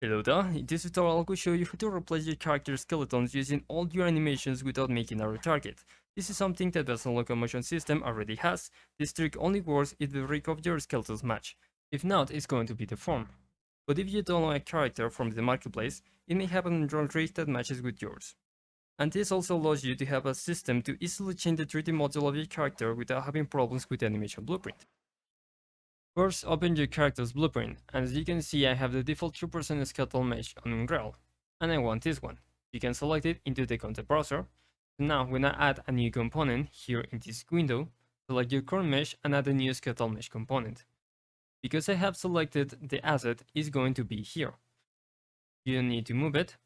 Hello there, in this tutorial I will show you how to replace your character skeletons using all your animations without making a retarget. This is something that the locomotion system already has. This trick only works if the rig of your skeletons match. If not, it's going to be deformed. But if you download a character from the marketplace, it may have an Android rig that matches with yours. And this also allows you to have a system to easily change the 3D model of your character without having problems with the animation blueprint. First, open your character's blueprint, and as you can see I have the default 2% skeletal mesh on Unreal, and I want this one. You can select it into the content browser. Now when I add a new component here in this window, select your current mesh and add a new skeletal mesh component. Because I have selected the asset, is going to be here. You don't need to move it.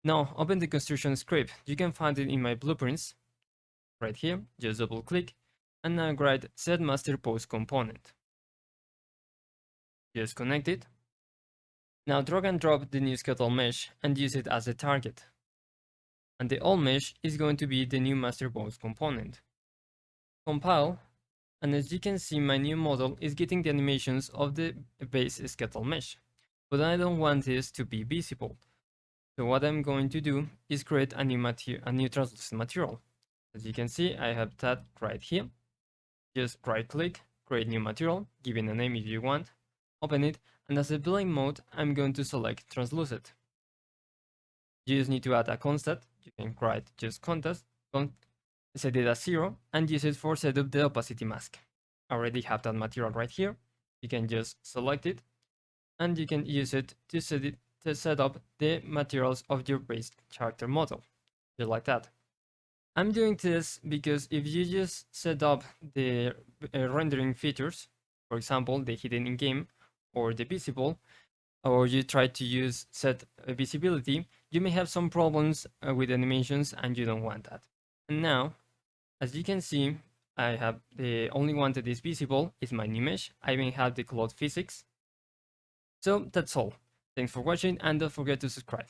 Now open the construction script. You can find it in my blueprints, right here. Just double click, and now write set master pose component. Just connect it. Now drag and drop the new skeletal mesh and use it as a target. And the old mesh is going to be the new master pose component. Compile, and as you can see my new model is getting the animations of the base skeletal mesh. But I don't want this to be visible. So what I'm going to do is create a new translucent material. As you can see, I have that right here. Just right click, create new material, give it a name if you want, open it, and as a building mode, I'm going to select translucent. You just need to add a constant. You can write just constant, set it as 0, and use it for set up the opacity mask. I already have that material right here. You can just select it, and you can use it to set up the materials of your base character model, just like that. I'm doing this because if you just set up the rendering features, for example, the hidden in-game or the visible, or you try to use set visibility, you may have some problems with animations and you don't want that. And now, as you can see, I have the only one that is visible is my new mesh. I even have the cloud physics. So that's all. Thanks for watching and don't forget to subscribe.